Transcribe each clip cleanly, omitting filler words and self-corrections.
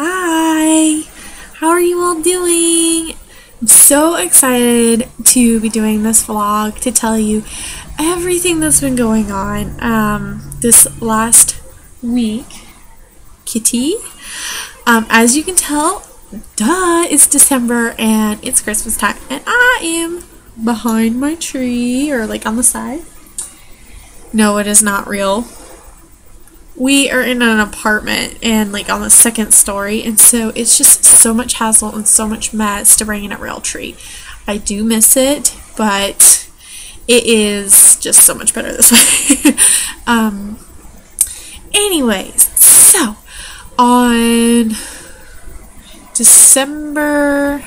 Hi! How are you all doing? I'm so excited to be doing this vlog to tell you everything that's been going on this last week. Kitty. As you can tell, it's December and it's Christmas time and I am behind my tree or like on the side. No, it is not real. We are in an apartment and like on the second story, and so it's just so much hassle and so much mess to bring in a real tree. I do miss it, but it is just so much better this way. Anyways, so on December,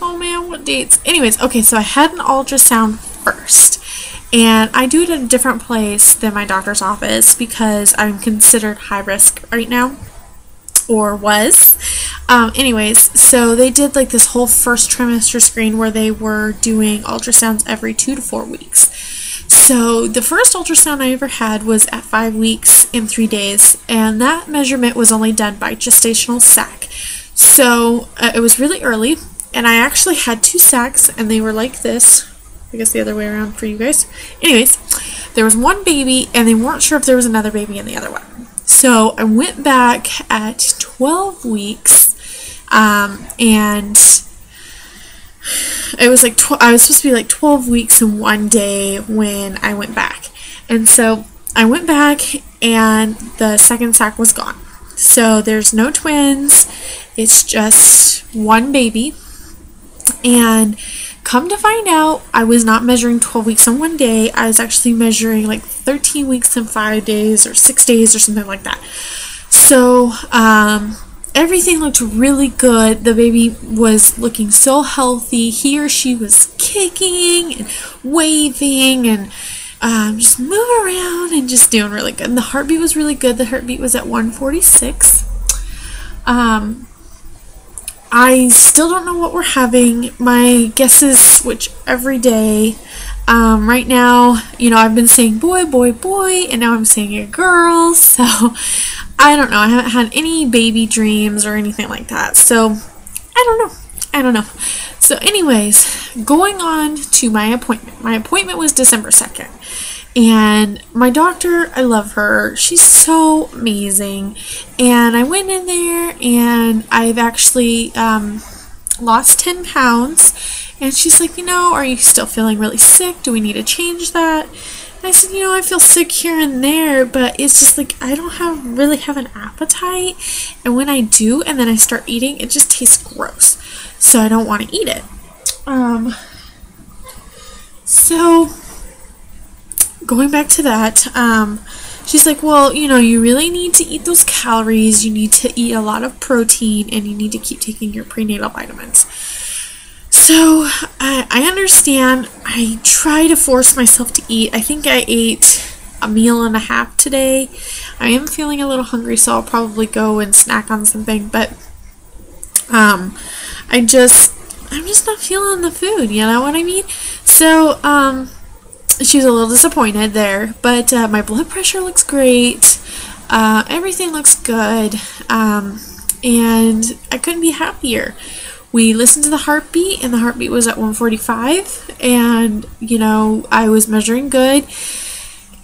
oh man, what dates? Anyways, okay, so I had an ultrasound first. And I do it at a different place than my doctor's office because I'm considered high risk right now, or was. Anyways, so they did like this whole first trimester screen where they were doing ultrasounds every 2 to 4 weeks. So the first ultrasound I ever had was at 5 weeks and 3 days, and that measurement was only done by gestational sac. So it was really early, and I actually had 2 sacs, and they were like this. I guess the other way around for you guys. Anyways, there was one baby and they weren't sure if there was another baby in the other one. So I went back at 12 weeks and it was like I was supposed to be like 12 weeks and 1 day when I went back. And so I went back and the second sac was gone. So there's no twins. It's just one baby. And come to find out, I was not measuring 12 weeks in 1 day. I was actually measuring like 13 weeks in 5 days or 6 days or something like that. So everything looked really good. The baby was looking so healthy. He or she was kicking and waving and just moving around and just doing really good. And the heartbeat was really good. The heartbeat was at 146. I still don't know what we're having. My guesses switch every day. Right now, you know, I've been saying boy, boy, boy, and now I'm saying a girl. So, I don't know. I haven't had any baby dreams or anything like that. So, I don't know. So, anyways, going on to my appointment. My appointment was December 2nd. And my doctor, I love her. She's so amazing. And I went in there and I've actually lost 10 pounds. And she's like, you know, are you still feeling really sick? Do we need to change that? And I said, you know, I feel sick here and there, but it's just like I don't really have an appetite. And when I do and then I start eating, it just tastes gross. So I don't want to eat it. So going back to that, she's like, well, you know, you really need to eat those calories, you need to eat a lot of protein, and you need to keep taking your prenatal vitamins. So, I understand. I try to force myself to eat. I think I ate a meal and a half today. I am feeling a little hungry, so I'll probably go and snack on something, but I'm just not feeling the food, you know what I mean? So, she was a little disappointed there, but my blood pressure looks great. Everything looks good, and I couldn't be happier. We listened to the heartbeat, and the heartbeat was at 145, and, you know, I was measuring good.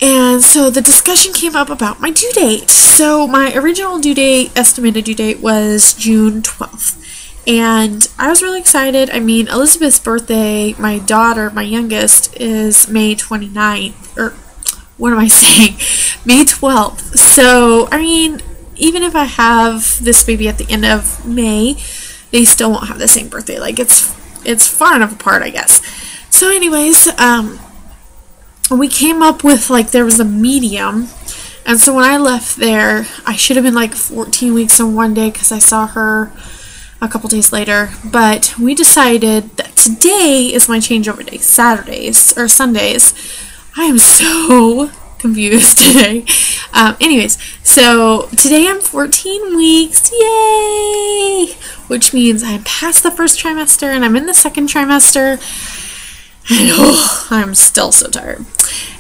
And so the discussion came up about my due date. So my original due date, estimated due date, was June 12th. And I was really excited. I mean, Elizabeth's birthday, my daughter, my youngest, is May 29th, or what am I saying? May 12th. So, I mean, even if I have this baby at the end of May, they still won't have the same birthday. Like, it's far enough apart, I guess. So anyways, we came up with, like, there was a medium. And so when I left there, I should have been like 14 weeks in 1 day because I saw her a couple days later, but we decided that today is my changeover day, Saturdays or Sundays. I am so confused today. Anyways, so today I'm 14 weeks, yay! Which means I'm past the first trimester and I'm in the second trimester. And I'm still so tired.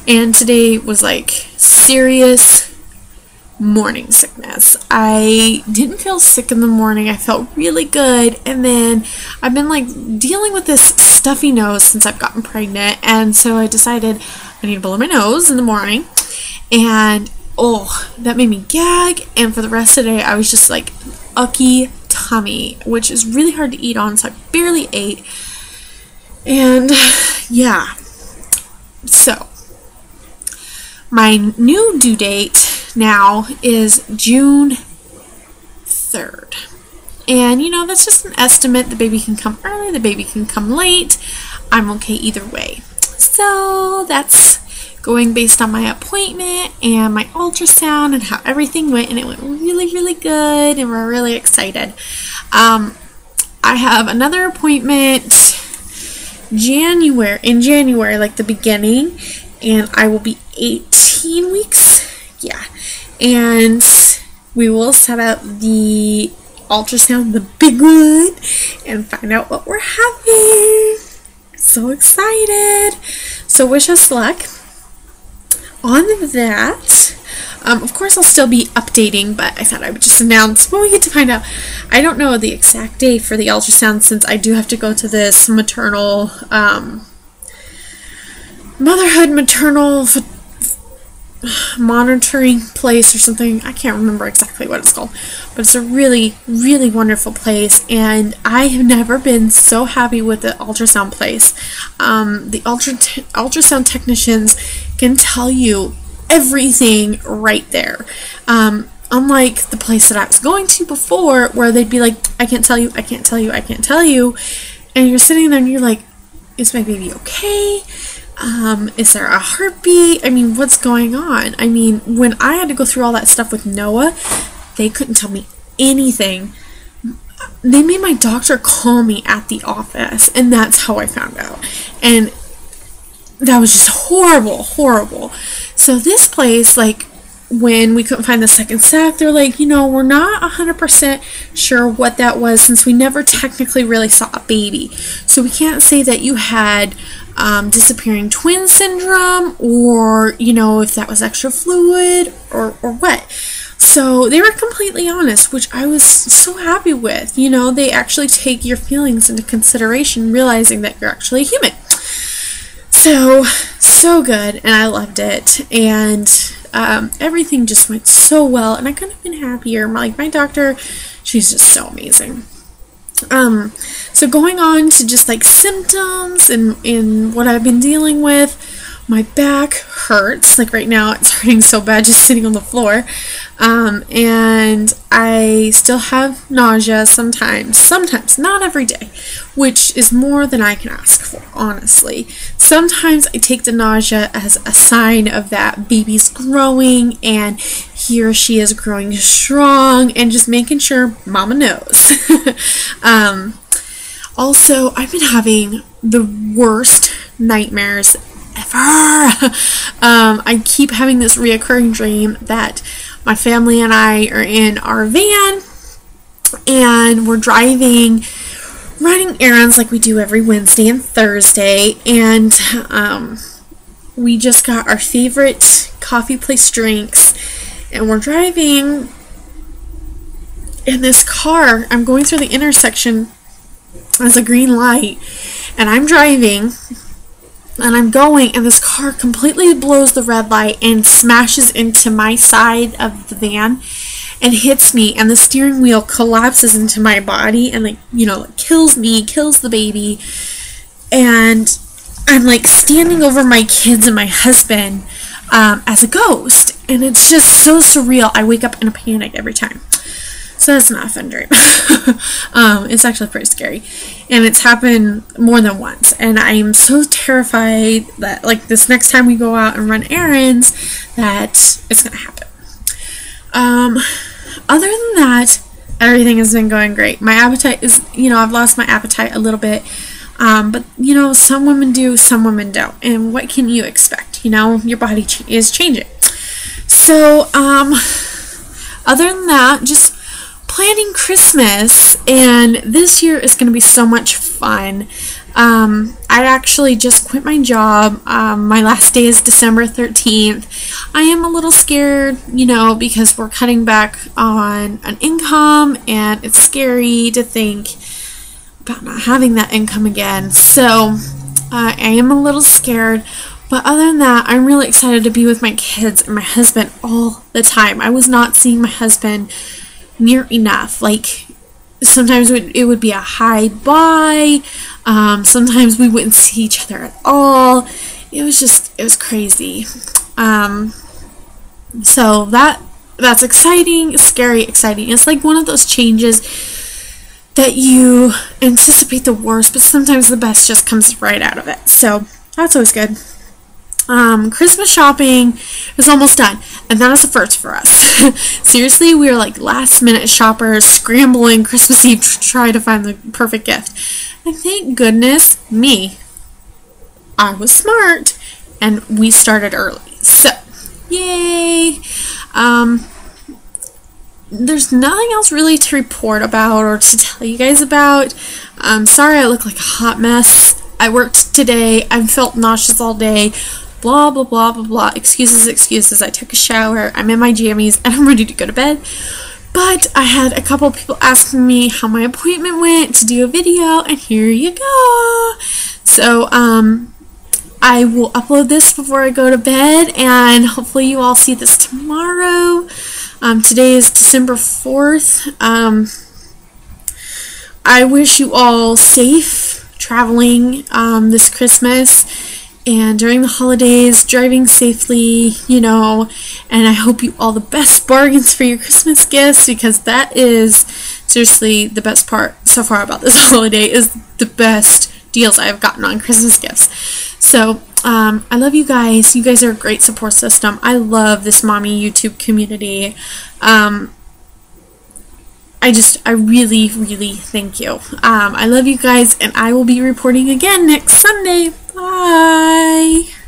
And today was like serious morning sickness. I didn't feel sick in the morning. I felt really good. And then I've been like dealing with this stuffy nose since I've gotten pregnant. And so I decided I need to blow my nose in the morning. And oh, that made me gag. And for the rest of the day, I was just like ucky tummy, which is really hard to eat on. So I barely ate. And yeah. So my new due date now is June 3rd. And you know, that's just an estimate. The baby can come early, the baby can come late. I'm okay either way. So that's going based on my appointment and my ultrasound and how everything went, and it went really, really good, and we're really excited. I have another appointment in January, like the beginning, and I will be 18 weeks. Yeah. And we will set up the ultrasound, the big one, and find out what we're having. So excited. So wish us luck on that. Of course, I'll still be updating, but I thought I would just announce when we get to find out. I don't know the exact day for the ultrasound, since I do have to go to this maternal monitoring place or something. I can't remember exactly what it's called, but it's a really, really wonderful place, and I have never been so happy with the ultrasound place. The ultrasound technicians can tell you everything right there. Unlike the place that I was going to before, where they'd be like, I can't tell you, I can't tell you, I can't tell you, and you're sitting there and you're like, is my baby okay? Is there a heartbeat? I mean, what's going on? I mean, when I had to go through all that stuff with Noah, they couldn't tell me anything. They made my doctor call me at the office, and that's how I found out. And that was just horrible, horrible. So this place, like, when we couldn't find the second sac, they're like, you know, we're not 100% sure what that was, since we never technically really saw a baby. So we can't say that you had disappearing twin syndrome, or, you know, if that was extra fluid or what. So they were completely honest, which I was so happy with. You know, they actually take your feelings into consideration, realizing that you're actually a human. So good, and I loved it, and everything just went so well, and I couldn't have been happier. Like, my doctor, she's just so amazing. So going on to just like symptoms and what I've been dealing with, my back hurts. Like right now it's hurting so bad just sitting on the floor. And I still have nausea sometimes, not every day, which is more than I can ask for, honestly. Sometimes I take the nausea as a sign of that baby's growing, and he or she is growing strong, and just making sure mama knows. Also, I've been having the worst nightmares ever. I keep having this reoccurring dream that my family and I are in our van, and we're driving, running errands like we do every Wednesday and Thursday, and we just got our favorite coffee place drinks, and we're driving in this car. I'm going through the intersection as a green light, and I'm driving, and I'm going, and this car completely blows the red light and smashes into my side of the van and hits me, and the steering wheel collapses into my body and, like, you know, kills me, kills the baby. And I'm like standing over my kids and my husband as a ghost, and it's just so surreal. I wake up in a panic every time. So that's not a fun dream. It's actually pretty scary. And it's happened more than once. And I am so terrified that, like, this next time we go out and run errands, that it's going to happen. Other than that, everything has been going great. My appetite is, you know, I've lost my appetite a little bit. But, you know, some women do, some women don't. And what can you expect? You know, your body is changing. So, other than that, just planning Christmas, and this year is going to be so much fun. I actually just quit my job. My last day is December 13th. I am a little scared, you know, because we're cutting back on an income, and it's scary to think about not having that income again. So I am a little scared. But other than that, I'm really excited to be with my kids and my husband all the time. I was not seeing my husband near enough. Like, sometimes it would be a hi bye. Sometimes we wouldn't see each other at all. It was crazy. So that's exciting, scary, exciting. It's like one of those changes that you anticipate the worst, but sometimes the best just comes right out of it. So that's always good. Christmas shopping is almost done, and that is a first for us. Seriously, we are like last minute shoppers scrambling Christmas Eve to try to find the perfect gift. And thank goodness I was smart and we started early. So, yay! There's nothing else really to report about or to tell you guys about. Sorry I look like a hot mess. I worked today. I felt nauseous all day. Blah, blah, blah, blah, blah. Excuses, excuses. I took a shower. I'm in my jammies and I'm ready to go to bed. But I had a couple people asking me how my appointment went to do a video, and here you go. So, I will upload this before I go to bed, and hopefully you all see this tomorrow. Today is December 4th. I wish you all safe traveling this Christmas and during the holidays, driving safely, you know, and I hope you all the best bargains for your Christmas gifts, because that is seriously the best part so far about this holiday, is the best deals I've gotten on Christmas gifts. So, I love you guys. You guys are a great support system. I love this mommy YouTube community. I really, really thank you. I love you guys, and I will be reporting again next Sunday. Bye!